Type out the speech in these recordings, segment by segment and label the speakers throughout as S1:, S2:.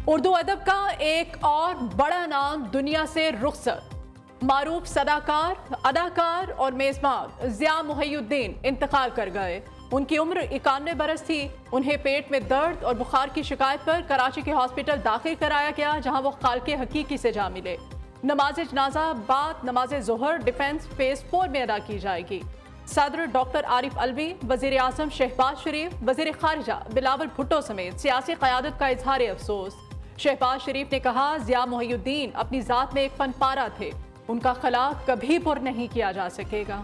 S1: उर्दू अदब का एक और बड़ा नाम दुनिया से रुखसत। मारूफ सदाकार, अदाकार और मेजबान ज़िया मुहय्यिद्दीन इंतकाल कर गए। उनकी उम्र 91 बरस थी। उन्हें पेट में दर्द और बुखार की शिकायत पर कराची के हॉस्पिटल दाखिल कराया गया, जहां वो खालके हकीकी से जा मिले। नमाज जनाजा बाद नमाज ज़ोहर डिफेंस फेज 4 में अदा की जाएगी। सदर डॉक्टर आरिफ अलवी, वज़ीर आज़म शहबाज शरीफ, वज़ीर खारिजा बिलावल भुट्टो समेत सियासी क़यादत का इजहार अफसोस। शहबाज शरीफ ने कहा, ज़िया मुहय्यिद्दीन अपनी ज़ात में एक फनपारा थे, उनका खला कभी पुर नहीं किया जा सकेगा।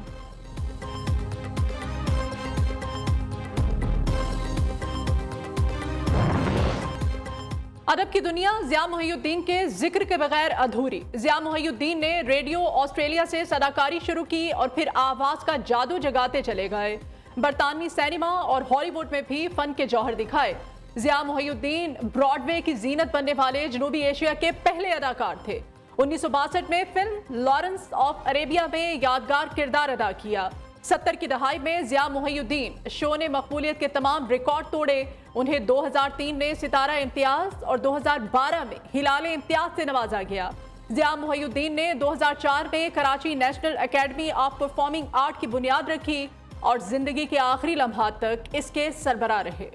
S1: अदब की दुनिया ज़िया मुहय्यिद्दीन के जिक्र के बगैर अधूरी। ज़िया मुहय्यिद्दीन ने रेडियो ऑस्ट्रेलिया से सदाकारी शुरू की और फिर आवाज़ का जादू जगाते चले गए। बरतानवी सिनेमा और हॉलीवुड में भी फन के जौहर दिखाए। ज़िया मुहय्यिद्दीन ब्रॉडवे की जीनत बनने वाले जनूबी एशिया के पहले अदाकार थे। 1962 में फिल्म लॉरेंस ऑफ अरेबिया में यादगार किरदार अदा किया। 70 की दहाई में ज़िया मुहय्यिद्दीन शो ने मकबूलियत के तमाम रिकॉर्ड तोड़े। उन्हें 2003 में सितारा इम्तियाज और 2012 में हिलाल इम्तियाज से नवाजा गया। ज़िया मुहय्यिद्दीन ने 2004 में Karachi national academy of performing art की बुनियाद रखी और जिंदगी के आखिरी लम्हात तक इसके सरबराह रहे।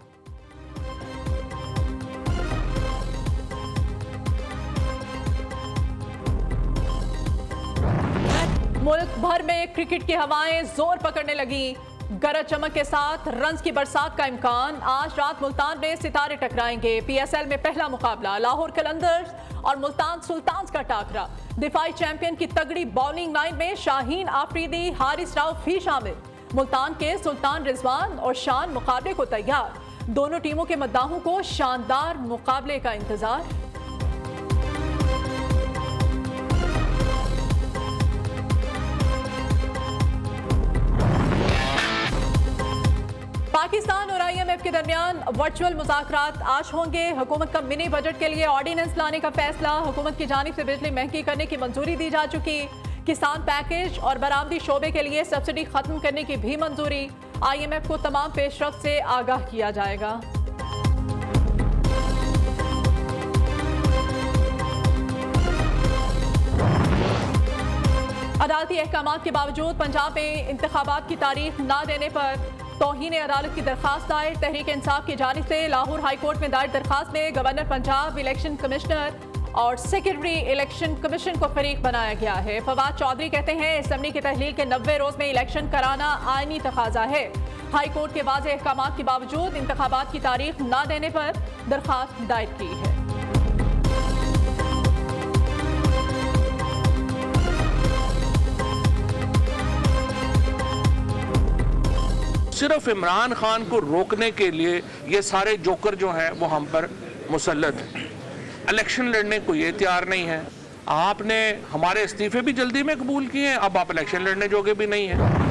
S1: मुल्क भर में क्रिकेट की हवाएं जोर पकड़ने लगी। गरज चमक के साथ रन्स की बरसात का इम्कान। आज रात मुल्तान में सितारे टकराएंगे। PSL में पहला मुकाबला लाहौर कलंदर्स और मुल्तान सुल्तान्स का टाकरा। दिफाई चैंपियन की तगड़ी बॉलिंग लाइन में शाहीन आफरीदी, हारिस राउफ भी शामिल। मुल्तान के सुल्तान रिजवान और शान मुकाबले को तैयार। दोनों टीमों के मद्दाहों को शानदार मुकाबले का इंतजार। पाकिस्तान और IMF के दरमियान वर्चुअल मुज़ाकरात आज होंगे। हुकूमत का मिनी बजट के लिए ऑर्डिनेंस लाने का फैसला। हुकूमत की जानिब से बिजली महंगी करने की मंजूरी दी जा चुकी। किसान पैकेज और बरामदी शोबे के लिए सब्सिडी खत्म करने की भी मंजूरी। IMF को तमाम पेशरफ्त से आगाह किया जाएगा। अदालती अहकामात के बावजूद पंजाब में इंतखाबात की तारीख न देने पर तौहीन अदालत की दरखास्त दायर। तहरीक इंसाफ की जानिब से लाहौर हाई कोर्ट में दायर दरखास्त में गवर्नर पंजाब, इलेक्शन कमिश्नर और सेक्रेटरी इलेक्शन कमीशन को फरीक बनाया गया है। फवाद चौधरी कहते हैं, असम्बली की तहलील के 90 रोज में इलेक्शन कराना आईनी तकाजा है। हाई कोर्ट के वाज़ेह अहकामात के बावजूद इंतखाबात की तारीख न देने पर दरखास्त दायर की है।
S2: सिर्फ इमरान खान को रोकने के लिए ये सारे जोकर जो हैं वो हम पर मुसल्लत हैं। इलेक्शन लड़ने को ये तैयार नहीं है। आपने हमारे इस्तीफे भी जल्दी में कबूल किए हैं, अब आप इलेक्शन लड़ने जोगे भी नहीं हैं।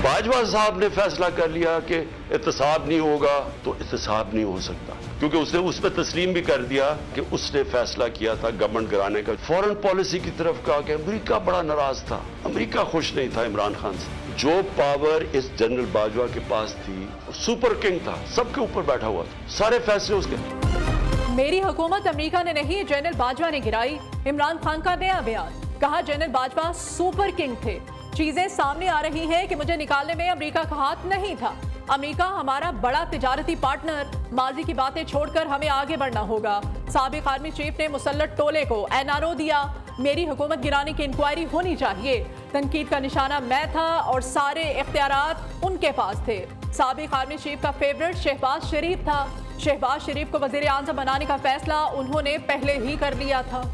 S3: बाजवा साहब ने फैसला कर लिया कि एहतसाब नहीं होगा, तो एहतसाब नहीं हो सकता, क्योंकि उसने उस पर तस्लीम भी कर दिया कि उसने फैसला किया था गवर्नमेंट गिराने का। फॉरेन पॉलिसी की तरफ कहा कि अमेरिका बड़ा नाराज था, अमेरिका खुश नहीं था इमरान खान से। जो पावर इस जनरल बाजवा के पास थी, सुपर किंग था, सबके ऊपर बैठा हुआ था, सारे फैसले उसके।
S1: मेरी हुकूमत अमेरिका ने नहीं, जनरल बाजवा ने गिराई। इमरान खान का नया बयान, कहा जनरल बाजवा सुपर किंग थे। चीजें सामने आ रही हैं कि मुझे निकालने में अमेरिका का हाथ नहीं था। अमेरिका हमारा बड़ा तिजारती पार्टनर। माजी की बातें छोड़कर हमें आगे बढ़ना होगा। साबिक आर्मी चीफ ने मुसल्लत टोले को NRO दिया। मेरी हुकूमत गिराने की इंक्वायरी होनी चाहिए। तनकीद का निशाना मैं था और सारे इख्तियारात उनके पास थे। साबिक आर्मी चीफ का फेवरेट शहबाज शरीफ था। शहबाज शरीफ को वज़ीर आज़म बनाने का फैसला उन्होंने पहले ही कर लिया था।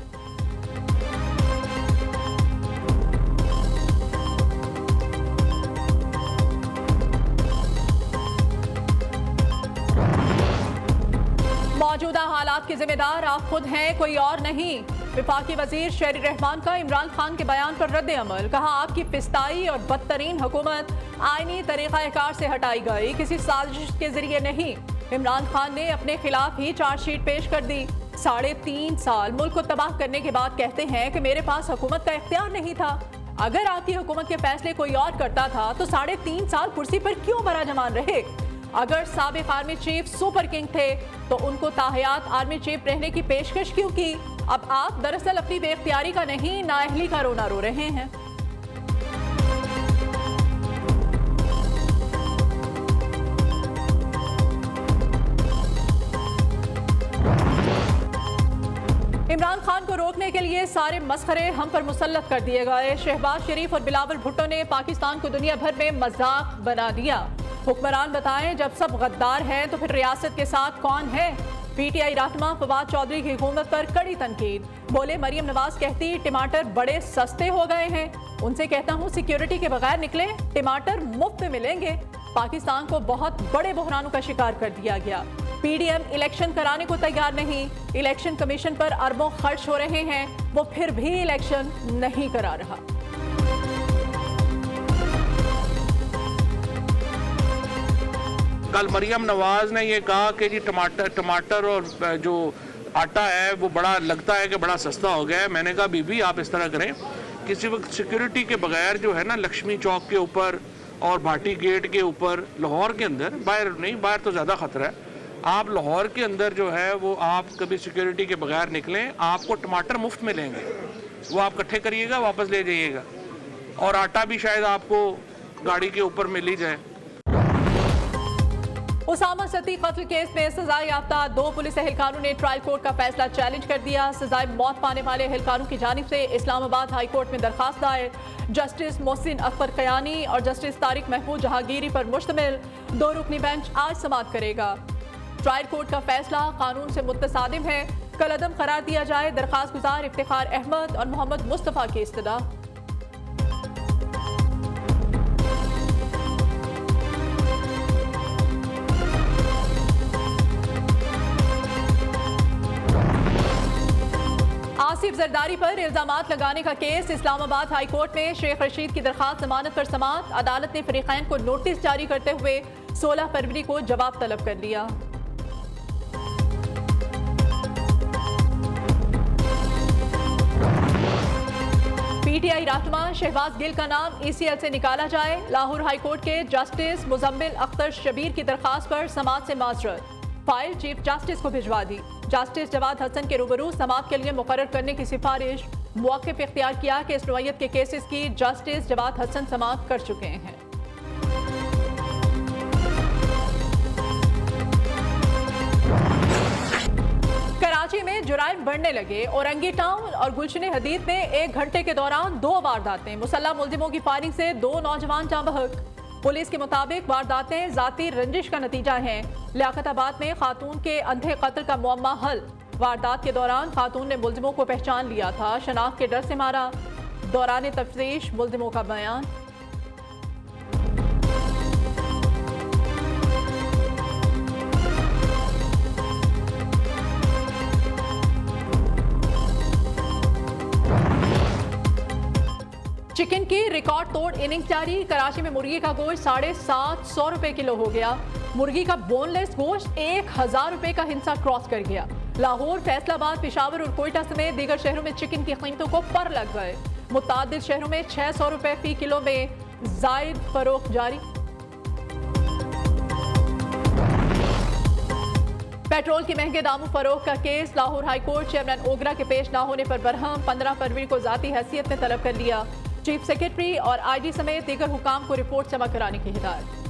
S1: मौजूदा हालात के जिम्मेदार आप खुद हैं, कोई और नहीं। विफाकी वजीर शेर रहमान का इमरान खान के बयान पर रद्द अमल, कहा आपकी पिस्ताई और बदतरीन हुकूमत आईनी तरीक़ाकार से हटाई गई, किसी साजिश के जरिए नहीं। इमरान खान ने अपने खिलाफ ही चार्जशीट पेश कर दी। 3.5 साल मुल्क को तबाह करने के बाद कहते हैं कि मेरे पास हुकूमत का इख्तियार नहीं था। अगर आपकी हुकूमत के फैसले कोई और करता था तो 3.5 साल कुर्सी पर क्यों बराजमान रहे? अगर साबिक आर्मी चीफ सुपर किंग थे तो उनको ताहयात आर्मी चीफ रहने की पेशकश क्यों की? अब आप दरअसल अपनी बेख्तियारी का नहीं, नाअहली का रोना रो रहे हैं। इमरान खान को रोकने के लिए सारे मसखरे हम पर मुसल्लत कर दिए गए। शहबाज शरीफ और बिलावल भुट्टो ने पाकिस्तान को दुनिया भर में मजाक बना दिया। हुक्मरान बताएं, जब सब गद्दार हैं तो फिर रियासत के साथ कौन है? पीटीआई रहनुमा फवाद चौधरी की हुकूमत पर कड़ी तनकीद। बोले, मरियम नवाज कहती टमाटर बड़े सस्ते हो गए हैं। उनसे कहता हूँ सिक्योरिटी के बगैर निकले, टमाटर मुफ्त में मिलेंगे। पाकिस्तान को बहुत बड़े बहरानों का शिकार कर दिया गया। पीडीएम इलेक्शन कराने को तैयार नहीं। इलेक्शन कमीशन पर अरबों खर्च हो रहे हैं, वो फिर भी इलेक्शन नहीं करा रहा।
S2: कल मरियम नवाज ने ये कहा कि जी टमाटर और जो आटा है वो बड़ा लगता है कि बड़ा सस्ता हो गया है। मैंने कहा बीबी आप इस तरह करें, किसी वक्त सिक्योरिटी के बगैर जो है ना लक्ष्मी चौक के ऊपर और भाटी गेट के ऊपर लाहौर के अंदर, बाहर नहीं, बाहर तो ज़्यादा खतरा है, आप लाहौर के अंदर जो है वो आप कभी सिक्योरिटी के बगैर निकलें, आपको टमाटर मुफ्त मिलेंगे। वो आप इकट्ठे करिएगा, वापस ले जाइएगा, और आटा भी शायद आपको गाड़ी के ऊपर मिल ही जाए।
S1: उसामा सती कत्ल केस में सजाए याफ्ता 2 पुलिस एहलकारों ने ट्रायल कोर्ट का फैसला चैलेंज कर दिया। सजाए मौत पाने वाले एहलकारों की जानिब से इस्लामाबाद हाई कोर्ट में दरखास्त दायर। जस्टिस मोहसिन अख्तर कयानी और जस्टिस तारिक महमूद जहांगीरी पर मुश्तमिल 2 रुकनी बेंच आज समाअत करेगा। ट्रायल कोर्ट का फैसला कानून से मुतसादिम है, कल अदम करार दिया जाए। दरखास्त गुजार इफ्तिखार अहमद और मोहम्मद मुस्तफ़ा की इस्तदा। आसिफ जरदारी पर इल्जामात लगाने का केस इस्लामाबाद हाई कोर्ट में। शेख रशीद की दरखास्त जमानत पर समाअत। अदालत ने फरीकैन को नोटिस जारी करते हुए 16 फरवरी को जवाब तलब कर लिया। पीटीआई रहनुमा शहबाज गिल का नाम ECL से निकाला जाए। लाहौर हाई कोर्ट के जस्टिस मुजम्मिल अख्तर शबीर की दरखास्त पर समाअत से माजरत। फाइल चीफ जस्टिस को भिजवा दी। जस्टिस जवाद हसन के रूबरू समाअत के लिए मुकर्रर करने की सिफारिश। मौक़िफ़ इख्तियार किया कि इस नौइयत के केसेस की जस्टिस जवाद हसन समाअत कर चुके हैं। कराची में जुराइम बढ़ने लगे। औरंगी टाउन और गुलशन हदीद में 1 घंटे के दौरान 2 वारदातें। मुसल्लह मुल्जिमों की फायरिंग से 2 नौजवान जाँ बहक। पुलिस के मुताबिक वारदातें जाती रंजिश का नतीजा हैं। लियाकताबाद में खातून के अंधे कत्ल का मुअम्मा हल। वारदात के दौरान खातून ने मुल्जिमों को पहचान लिया था, शनाख्त के डर से मारा। दौरान तफ्तीश मुल्जिमों का बयान। चिकन की रिकॉर्ड तोड़ इनिंग्स जारी। कराची में मुर्गी का गोश्त 750 रुपए किलो हो गया। मुर्गी का बोनलेस गोश्त 1000 रुपए का हिंसा क्रॉस कर गया। लाहौर, फैसलाबाद, पेशावर और कोयटा समेत दीगर शहरों में चिकन की कीमतों को पर लग गए। मुतादिद शहरों में 600 रुपए फी किलो में जायद फरोख्त जारी। पेट्रोल की महंगे दामों फरोख्त का case Lahore high court chairman OGRA के पेश न होने पर बरहम। 15 फरवरी को जाती हैसियत में तलब कर लिया। चीफ सेक्रेटरी और IG समेत दीगर हुकाम को रिपोर्ट जमा कराने की हिदायत।